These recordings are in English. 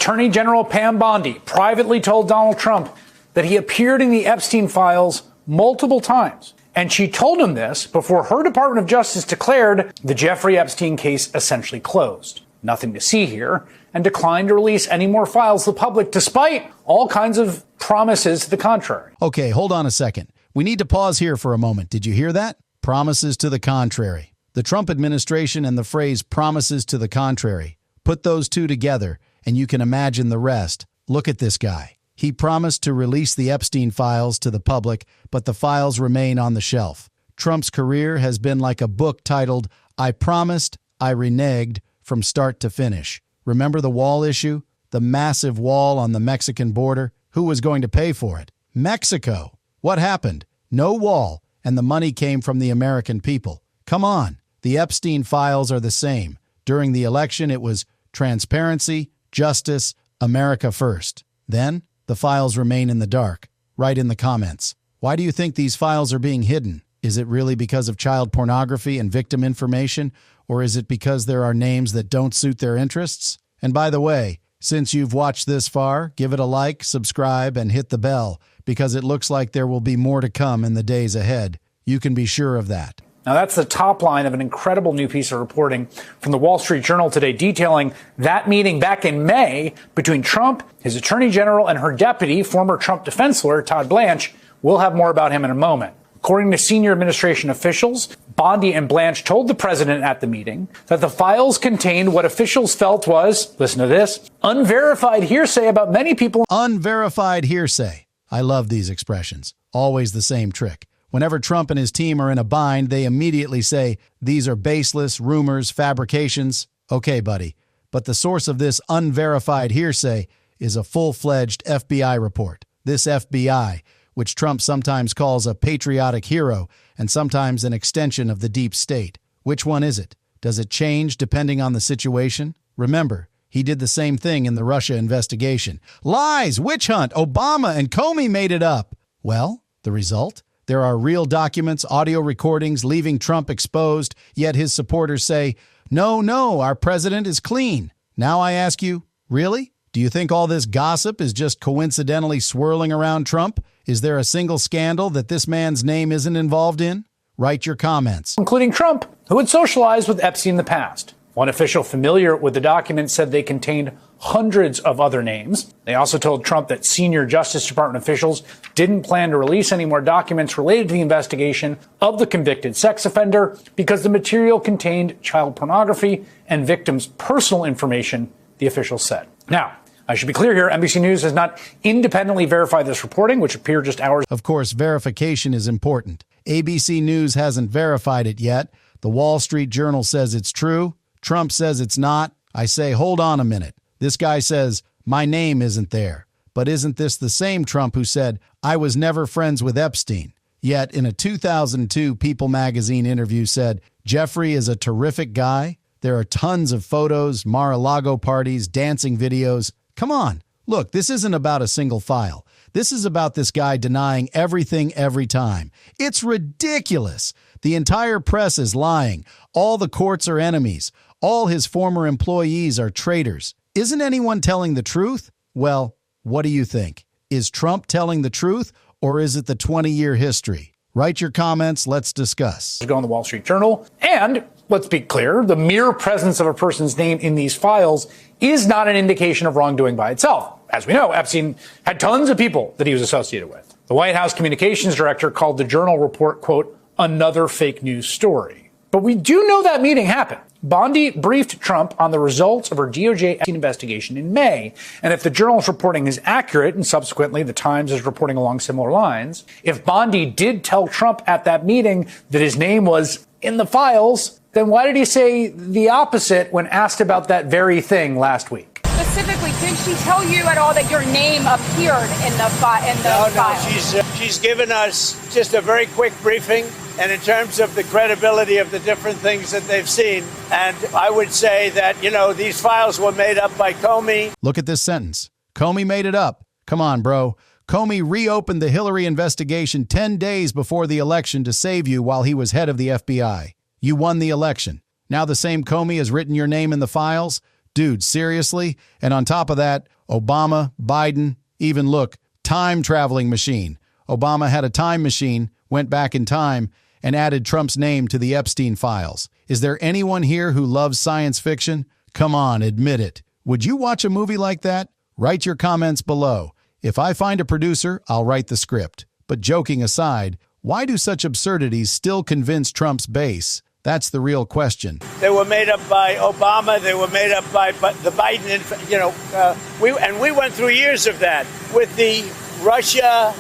Attorney General Pam Bondi privately told Donald Trump that he appeared in the Epstein files multiple times. And she told him this before her Department of Justice declared the Jeffrey Epstein case essentially closed. Nothing to see here, and declined to release any more files to the public despite all kinds of promises to the contrary. Okay, hold on a second. We need to pause here for a moment. Did you hear that? Promises to the contrary. The Trump administration and the phrase promises to the contrary. Put those two together, and you can imagine the rest. Look at this guy. He promised to release the Epstein files to the public, but the files remain on the shelf. Trump's career has been like a book titled, I Promised, I Reneged, from start to finish. Remember the wall issue? The massive wall on the Mexican border? Who was going to pay for it? Mexico. What happened? No wall, and the money came from the American people. Come on. The Epstein files are the same. During the election, it was transparency, justice, America first. Then, the files remain in the dark. Write in the comments. Why do you think these files are being hidden? Is it really because of child pornography and victim information? Or is it because there are names that don't suit their interests? And by the way, since you've watched this far, give it a like, subscribe, and hit the bell, because it looks like there will be more to come in the days ahead. You can be sure of that. Now, that's the top line of an incredible new piece of reporting from the Wall Street Journal today detailing that meeting back in May between Trump, his attorney general, and her deputy, former Trump defense lawyer Todd Blanche. We'll have more about him in a moment. According to senior administration officials, Bondi and Blanche told the president at the meeting that the files contained what officials felt was, listen to this, unverified hearsay about many people. Unverified hearsay. I love these expressions. Always the same trick. Whenever Trump and his team are in a bind, they immediately say, these are baseless rumors, fabrications. Okay, buddy, but the source of this unverified hearsay is a full-fledged FBI report. This FBI, which Trump sometimes calls a patriotic hero and sometimes an extension of the deep state. Which one is it? Does it change depending on the situation? Remember, he did the same thing in the Russia investigation. Lies, witch hunt, Obama and Comey made it up. Well, the result? There are real documents, audio recordings leaving Trump exposed, yet his supporters say, no, our president is clean. Now I ask you, really? Do you think all this gossip is just coincidentally swirling around Trump? Is there a single scandal that this man's name isn't involved in? Write your comments. Including Trump, who had socialized with Epstein in the past. One official familiar with the documents said they contained hundreds of other names. They also told Trump that senior Justice Department officials didn't plan to release any more documents related to the investigation of the convicted sex offender because the material contained child pornography and victims' personal information, the officials said. Now, I should be clear here, NBC News has not independently verified this reporting, which appeared just hours. Of course, verification is important. ABC News hasn't verified it yet. The Wall Street Journal says it's true. Trump says it's not. I say, hold on a minute. This guy says, my name isn't there. But isn't this the same Trump who said, I was never friends with Epstein? Yet in a 2002 People magazine interview said, Jeffrey is a terrific guy. There are tons of photos, Mar-a-Lago parties, dancing videos. Come on. Look, this isn't about a single file. This is about this guy denying everything every time. It's ridiculous. The entire press is lying. All the courts are enemies. All his former employees are traitors. Isn't anyone telling the truth? Well, what do you think? Is Trump telling the truth, or is it the 20-year history? Write your comments. Let's discuss. Go on the Wall Street Journal. And let's be clear, the mere presence of a person's name in these files is not an indication of wrongdoing by itself. As we know, Epstein had tons of people that he was associated with. The White House communications director called the Journal report, quote, another fake news story. But we do know that meeting happened. Bondi briefed Trump on the results of her DOJ investigation in May. And if the Journal's reporting is accurate, and subsequently the Times is reporting along similar lines, if Bondi did tell Trump at that meeting that his name was in the files, then why did he say the opposite when asked about that very thing last week? Specifically, did she tell you at all that your name appeared in the file? No, she's given us just a very quick briefing, and in terms of the credibility of the different things that they've seen. And I would say that, these files were made up by Comey. Look at this sentence. Comey made it up. Come on, bro. Comey reopened the Hillary investigation 10 days before the election to save you while he was head of the FBI. You won the election. Now the same Comey has written your name in the files? Dude, seriously? And on top of that, Obama, Biden, even look, time traveling machine. Obama had a time machine, went back in time, and added Trump's name to the Epstein files. Is there anyone here who loves science fiction? Come on, admit it. Would you watch a movie like that? Write your comments below. If I find a producer, I'll write the script. But joking aside, why do such absurdities still convince Trump's base? That's the real question. They were made up by Obama. They were made up by the Biden. We went through years of that with the Russia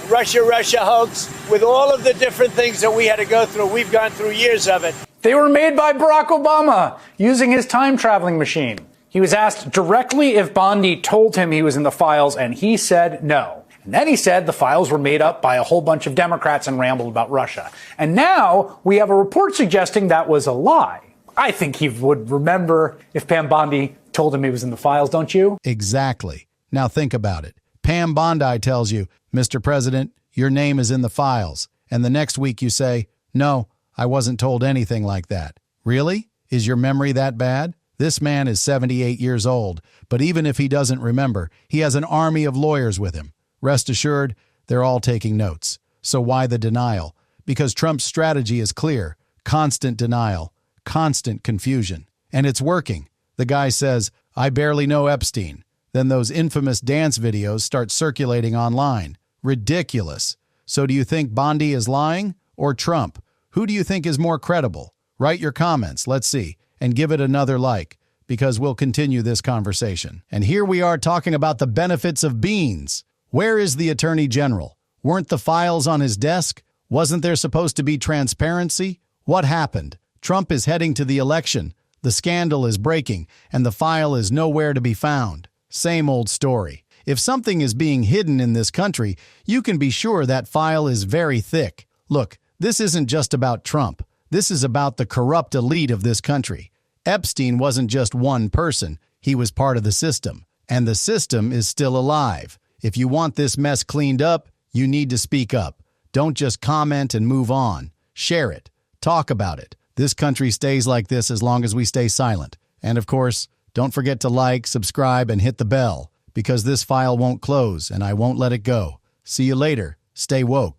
hoax, with all of the different things that we had to go through. We've gone through years of it. They were made by Barack Obama using his time traveling machine. He was asked directly if Bondi told him he was in the files, and he said no. And then he said the files were made up by a whole bunch of Democrats and rambled about Russia. And now we have a report suggesting that was a lie. I think he would remember if Pam Bondi told him he was in the files, don't you? Exactly. Now think about it. Pam Bondi tells you, Mr. President, your name is in the files. And the next week you say, no, I wasn't told anything like that. Really? Is your memory that bad? This man is 78 years old, but even if he doesn't remember, he has an army of lawyers with him. Rest assured, they're all taking notes. So why the denial? Because Trump's strategy is clear. Constant denial, constant confusion. And it's working. The guy says, I barely know Epstein. Then those infamous dance videos start circulating online. Ridiculous. So do you think Bondi is lying or Trump? Who do you think is more credible? Write your comments, let's see, and give it another like, because we'll continue this conversation. And here we are talking about the benefits of beans. Where is the Attorney General? Weren't the files on his desk? Wasn't there supposed to be transparency? What happened? Trump is heading to the election. The scandal is breaking, and the file is nowhere to be found. Same old story. If something is being hidden in this country, you can be sure that file is very thick. Look, this isn't just about Trump. This is about the corrupt elite of this country. Epstein wasn't just one person. He was part of the system. And the system is still alive. If you want this mess cleaned up, you need to speak up. Don't just comment and move on. Share it. Talk about it. This country stays like this as long as we stay silent. And of course, don't forget to like, subscribe, and hit the bell, because this file won't close and I won't let it go. See you later. Stay woke.